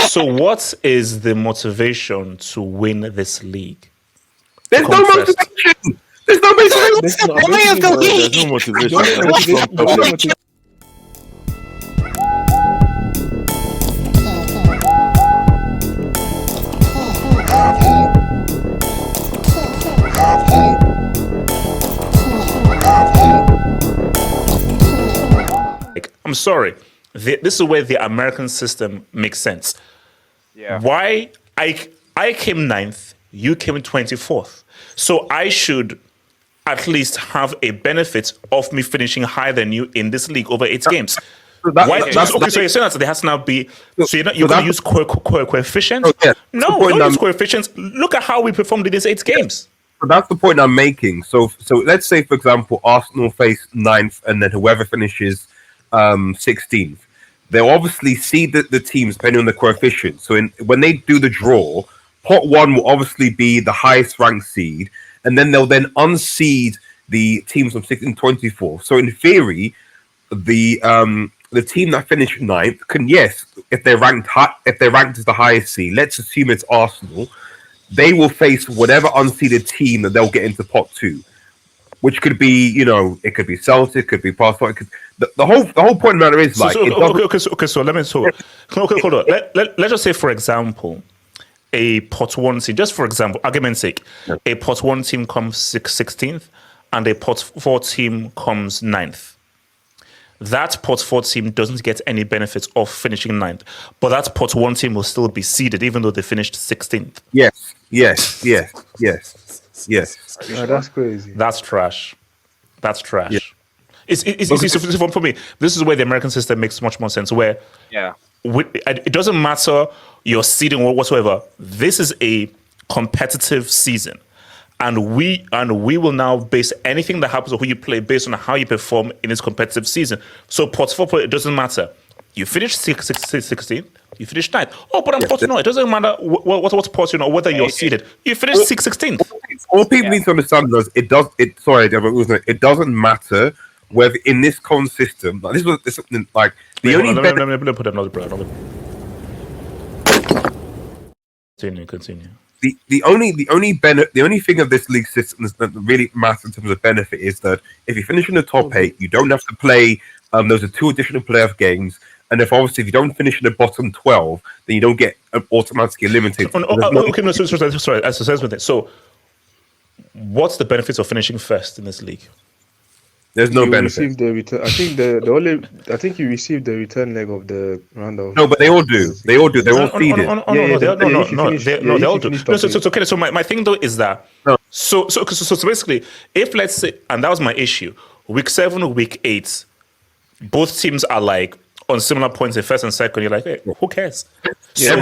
So what is the motivation to win this league? There's no motivation. There's no motivation. There's no motivation. I'm sorry. This is where the American system makes sense. Yeah. Why I came 9th, you came 24th. So I should at least have a benefit of me finishing higher than you in this league over 8 games. So So you're saying that there has to now be. So you're going to use coefficients? No, don't use coefficients. Look at how we performed in these 8 games. So that's the point I'm making. So let's say, for example, Arsenal face 9th, and then whoever finishes 16th. They'll obviously seed the teams depending on the coefficient. So when they do the draw, pot 1 will obviously be the highest ranked seed, and then they'll then unseed the teams from 16 to 24. So in theory, the team that finished 9th can, yes, if they're ranked as the highest seed, let's assume it's Arsenal, they will face whatever unseeded team that they'll get into pot 2. Which could be, it could be Celtic, it could be Barcelona. The whole point of the matter is like. So let me. Hold on. Let's just say, for example, a pot 1 team. Just for example, argument's sake, a pot 1 team comes 16th, and a pot 4 team comes 9th. That pot 4 team doesn't get any benefits of finishing 9th, but that pot 1 team will still be seeded, even though they finished 16th. Yes. Oh, that's crazy. That's trash. Yeah. It's for me. This is where the American system makes much more sense. Where it doesn't matter your seeding or whatsoever. This is a competitive season, and we will now base anything that happens or who you play based on how you perform in this competitive season. So pot 4, it doesn't matter. You finish 16, you finish 9th. Oh, but I'm pot 4. It doesn't matter what's pot, whether you're seeded. You finish 16th. All people need to understand is it doesn't matter whether in this con system, like this is something like the only. Let me put another. Continue. The only thing of this league system that really matters in terms of benefit is that if you finish in the top 8, you don't have to play. Those are 2 additional playoff games. And if you don't finish in the bottom 12, then you don't get automatically eliminated. So, what's the benefits of finishing first in this league? There's no benefit. Receive the return. I think you received the return leg of the round of. No, but they all do. They're all seeded. They all do. So it's okay. So my thing though is that. So basically, if let's say, and that was my issue, week 7, week 8, both teams are like on similar points in first and second. You're like, hey, who cares? So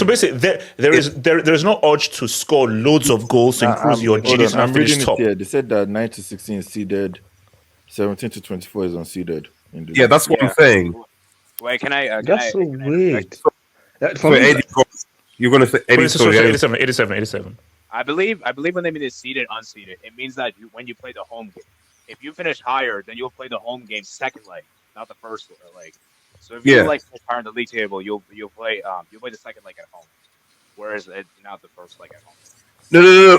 basically, there is no urge to score loads of goals to improve your GDs and finish top. They said that 9 to 16 is seeded, 17 to 24 is unseeded. Yeah, that's what I'm saying. Wait, can I? That's so weird. You're going to say 87. I believe when they mean it's seeded, unseeded, it means that when you play the home game, if you finish higher, then you'll play the home game second leg, not the first leg. So if you finish higher in the league table, you'll play the second leg at home, whereas it's not the first leg at home. No.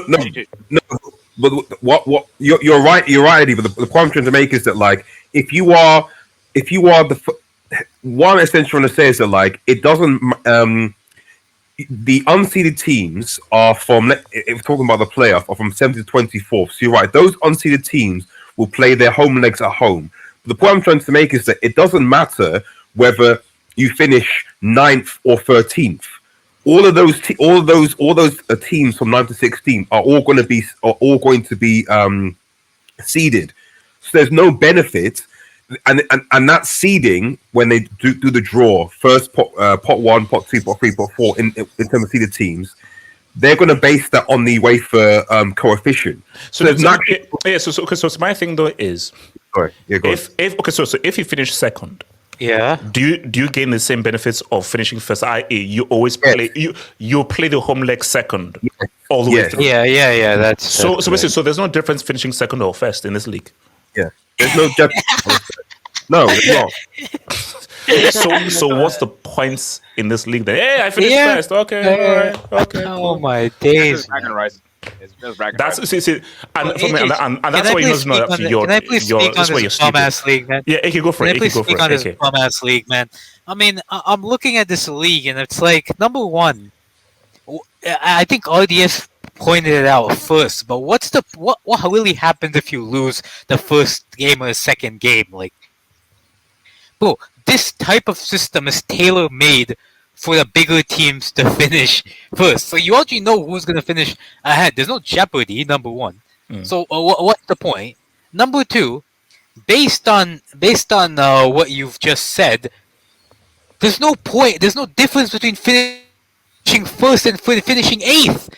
But what you're right, Eddie. But the point I'm trying to make is that like if you are the one essential trying to say is that like it doesn't the unseeded teams are from, if we're talking about the playoff, are from 7 to 24. So you're right, those unseeded teams will play their home legs at home. But the point I'm trying to make is that it doesn't matter whether you finish 9th or 13th. All those teams from 9 to 16 are all going to be seeded. So there's no benefit. And that seeding, when they do the draw, first pot 1, pot 2, pot 3, pot 4, in terms of seeded teams, they're going to base that on the UEFA coefficient. So my thing though is, sorry, yeah, go so if you finish second, do you gain the same benefits of finishing first? I.e., you always play you play the home leg second all the way through. Yeah. That's so basically, so there's no difference finishing second or first in this league. Yeah, there's no difference. No, it's not. So what's the points in this league then? Hey, I finished first. Okay, all right. Okay. Oh my days. It's just bragging That's rights. see, and for me, and that's why you know that your Can I please speak on this bum-ass league, man? Yeah, AK, go for it. Can I please AK, go speak for on it. this AK. bum-ass league, man? I mean, I'm looking at this league, and it's like, number one, I think RDS pointed it out first, but what really happens if you lose the first game or the second game? Like, bro, this type of system is tailor-made for the bigger teams to finish first. So you already know who's going to finish ahead. There's no Jeopardy, number one. So what's the point? Number two, based on what you've just said, there's no point. There's no difference between finishing first and finishing 8th.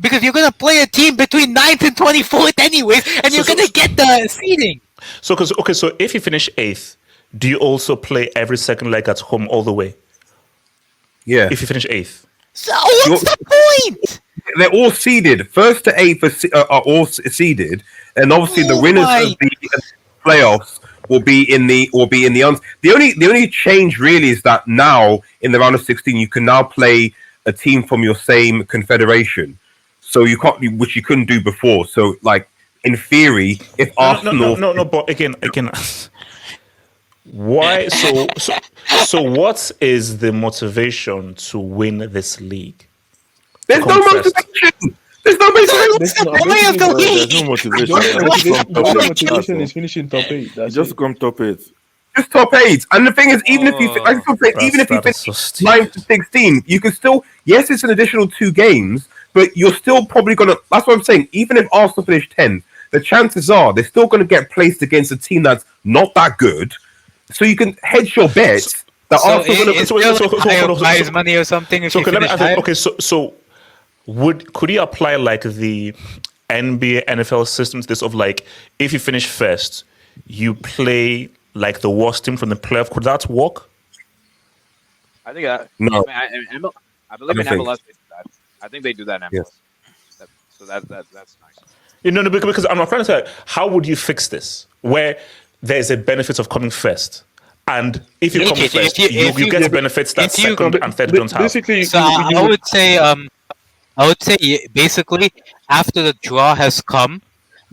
Because you're going to play a team between 9th and 24th anyways, and you're going to get the seeding. So if you finish 8th, do you also play every second leg at home all the way? Yeah. If you finish 8th. So what's the point? They're all seeded. 1st to 8th are all seeded, and obviously the winners of the playoffs will be in the The only change really is that now in the round of 16 you can now play a team from your same confederation. So you can't, which you couldn't do before. So like in theory, if Arsenal no, but again. Why? So what is the motivation to win this league? There's no motivation. There's no motivation. What's the point of the league? There's no motivation. The motivation is finishing top 8. Just come top 8. Just top 8. And the thing is, even if you finish 9 to 16, you can still, yes, it's an additional 2 games, but you're still probably gonna. That's what I'm saying. Even if Arsenal finish 10th, the chances are they're still gonna get placed against a team that's not that good. So you can hedge your bets. That prize money or something. So could you apply like the NBA, NFL systems? This of like, if you finish first, you play like the worst team from the playoff. Could that work? I think that no. I believe in MLS they do that. I think they do that in MLS. Yes. So that's nice. Because I'm trying to say, how would you fix this? Where there's a benefit of coming first, and if you come first, you get benefits that second and third don't have. Basically, so I would say basically after the draw has come,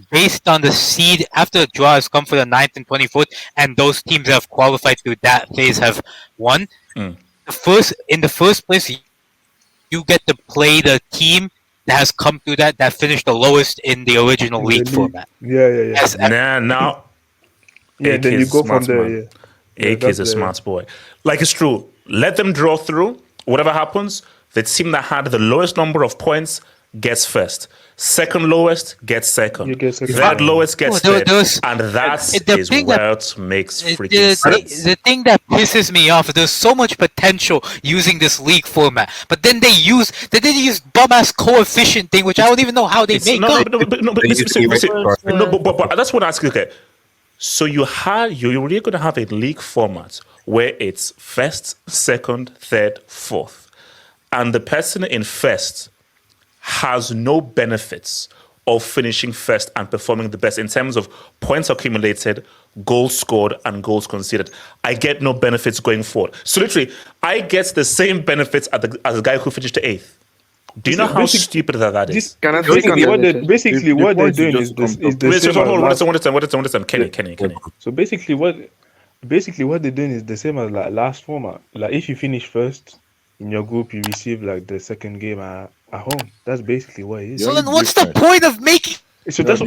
based on the seed, after the draw has come for the 9th and 24th, and those teams that have qualified through that phase have won. In the first place, you get to play the team that has come through that finished the lowest in the original league format. Yeah. Yeah, then you go from there. AK is a smart boy. Like, it's true. Let them draw through. Whatever happens, the team that had the lowest number of points gets first. Second lowest gets second. Third lowest gets third. And that is where it makes freaking sense. The thing that pisses me off is there's so much potential using this league format, but then they use bum-ass coefficient thing, which I don't even know how they make up. But that's what I ask. Okay. So you're really going to have a league format where it's first, second, third, fourth, and the person in first has no benefits of finishing first and performing the best in terms of points accumulated, goals scored, and goals conceded. I get no benefits going forward. So literally, I get the same benefits as the guy who finished 8th. Do you know how stupid that is? Basically, what they're doing is the same. Kenny. So basically, what they're doing is the same as like last format. Like if you finish first in your group, you receive like the second game at home. That's basically what it is. So then, what's the point of making? So that's the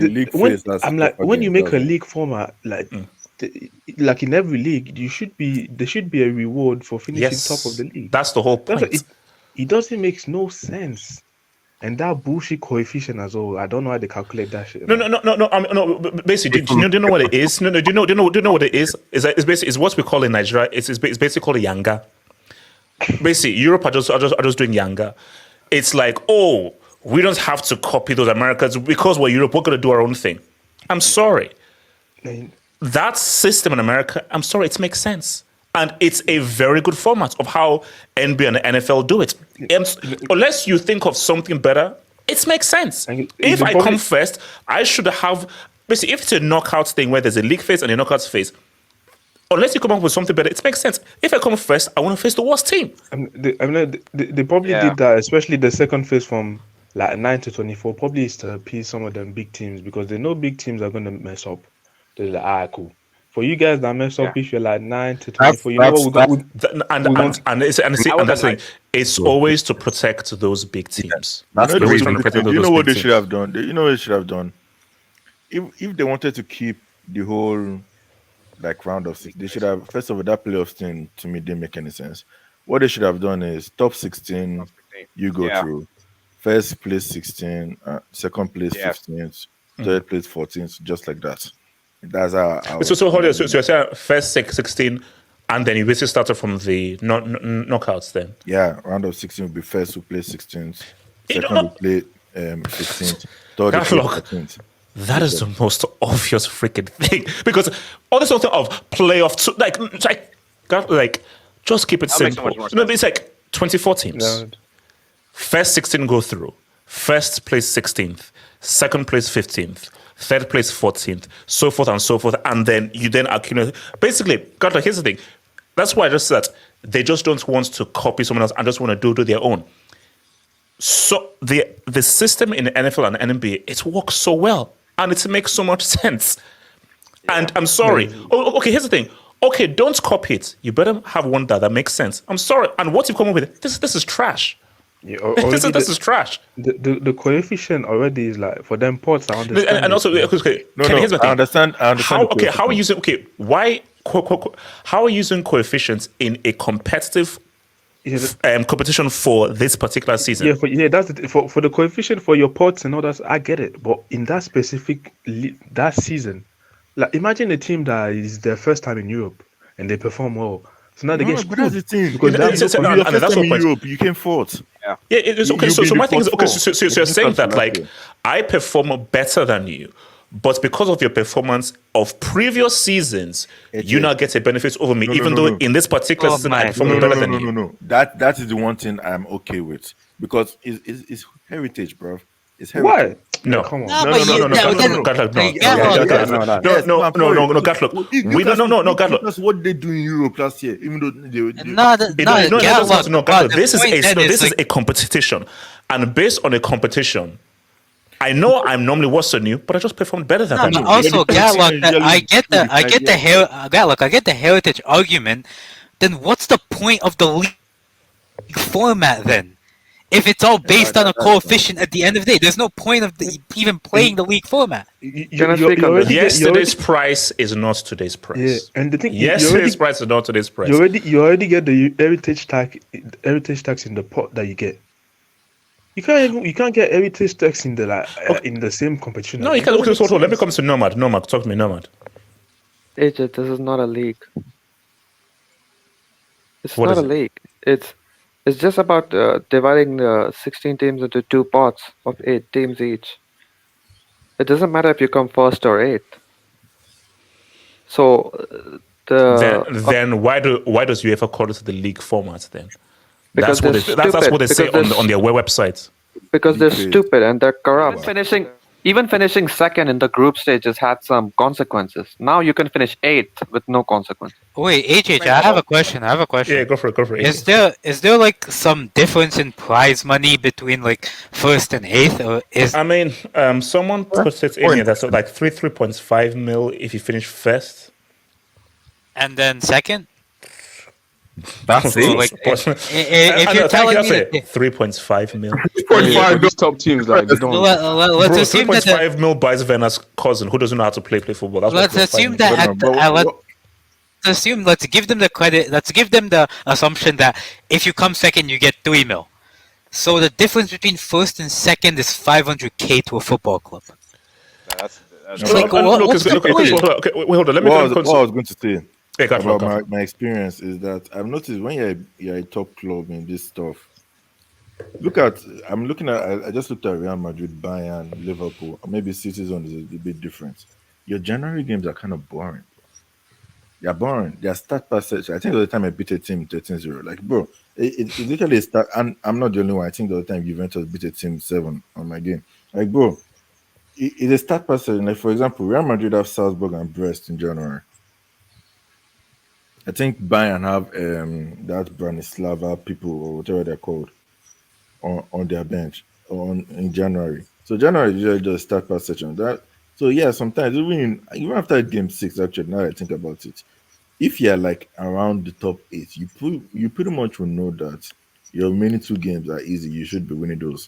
league phase. I'm like, when you make a league format, like. Like in every league, there should be a reward for finishing top of the league. That's the whole point. It doesn't make no sense, and that bullshit coefficient as well. I don't know how they calculate that shit. No. Basically, do you know what it is? No. Do you know what it is? It's basically what we call in Nigeria. It's basically called a yanga. Basically, Europe are just doing yanga. It's like, oh, we don't have to copy those Americans because we're Europe. We're going to do our own thing. I'm sorry. That system in America, I'm sorry, it makes sense. And it's a very good format of how NBA and the NFL do it. Unless you think of something better, it makes sense. If I come first, I should have... Basically, if it's a knockout thing where there's a league phase and a knockout phase, unless you come up with something better, it makes sense. If I come first, I want to face the worst team. They probably did that, especially the second phase from like 9 to 24. Probably is to appease some of them big teams because they know big teams are gonna mess up. They're like, cool. For you guys that mess up, if you're like 9 to 24, you know what we got? And that's the thing. It's always to protect those big teams. That's the reason to protect those you know what big they teams. should have done? You know what they should have done? If they wanted to keep the whole like round of six, they should have first of all that playoff thing to me didn't make any sense. What they should have done is top 16, you go through. First place 16, second place 15th, third place 14th, just like that. That's how. So hold on. So you're saying first 16, and then you basically started from the knockouts then? Yeah, round of 16 will be first who plays 16th, second will play 15th, third will play 14th. That is the most obvious freaking thing because all this something of playoff, just keep it simple. It's like 24 teams. No. First 16 go through. First place 16th, second place 15th, third place 14th, so forth and so forth, and then you then accumulate. Basically, here's the thing. That's why I just said they just don't want to copy someone else and just want to do their own. So the system in the NFL and NBA, it works so well. And it makes so much sense. Yeah. And I'm sorry. Okay, here's the thing. Okay, don't copy it. You better have one that makes sense. I'm sorry. And what you've come up with, this is trash. Yeah, this is trash. The coefficient already is like, for them ports, I understand. And also, here's the thing. I understand. How are you using, how are you using coefficients in a competitive competition for this particular season? That's for the coefficient for your pots and all that. I get it, but in that specific that season, like imagine a team that is their first time in Europe and they perform well. So now they get screwed. That's the thing. Because that's in Europe. You came fourth. Yeah, it's okay. So my thing is okay. So you're saying that like I perform better than you. But because of your performance of previous seasons, you now get a benefit over me, even though in this particular season I performed better than you. No. That is the one thing I'm okay with because it's heritage, bro. It's heritage. What? No, come on. No, Gatlock. We don't know, Gatlock. That's what they do in Europe last year, even though this is a competition, and based on a competition. I know I'm normally worse than you, but I just performed better than you. Also, Gatlock, I get the heritage argument. Then what's the point of the league format then? If it's all based on a coefficient at the end of the day, there's no point of even playing the league format. Yesterday's price is not today's price. Yeah, and the thing, yesterday's price is not today's price. You already get the heritage tax in the pot that you get. You can't get heritage tax in the in the same competition. No, you can't. Let me come to Nomad. Nomad, talk to me, Nomad. AJ, this is not a league. It's not a league. It's just about dividing the 16 teams into two pots of 8 teams each. It doesn't matter if you come first or 8th. So then why does UEFA call it the league format then? Because that's what they say on their websites. Because they're stupid and they're corrupt. Even finishing second in the group stages had some consequences. Now you can finish 8th with no consequence. Wait, HH, I have a question. Yeah, go for it. Is there like some difference in prize money between like first and 8th, or is? I mean, someone put it in here that's like 3.5 mil if you finish first, and then second. That's it. Like, if you're telling me that 3.5 mil, 3.5 those top teams, like they don't. Let's assume 3.5 mil buys Werner's cousin who doesn't know how to play football. Let's assume that. Let's give them the credit. Let's give them the assumption that if you come second, you get 3 mil. So the difference between first and second is 500k to a football club. Wait, hold on. Let me. What I was going to say. About my experience is that I've noticed when you're a top club in this stuff. I just looked at Real Madrid, Bayern, Liverpool, or maybe City's one is a bit different. Your January games are kind of boring. They're boring. Their start passage. I think the other time I beat a team 13-0. Like, bro, it's literally a start. And I'm not the only one. I think the other time Juventus beat a team 7 on my game. Like, bro, it's a start passage. Like, for example, Real Madrid have Salzburg and Brest in January. I think Bayern have that Branislava people or whatever they're called on their bench on in January. So January is usually just start pass session. That so yeah, sometimes even after game six, actually, now that I think about it, if you're like around the top eight, you pretty much will know that your remaining two games are easy. You should be winning those.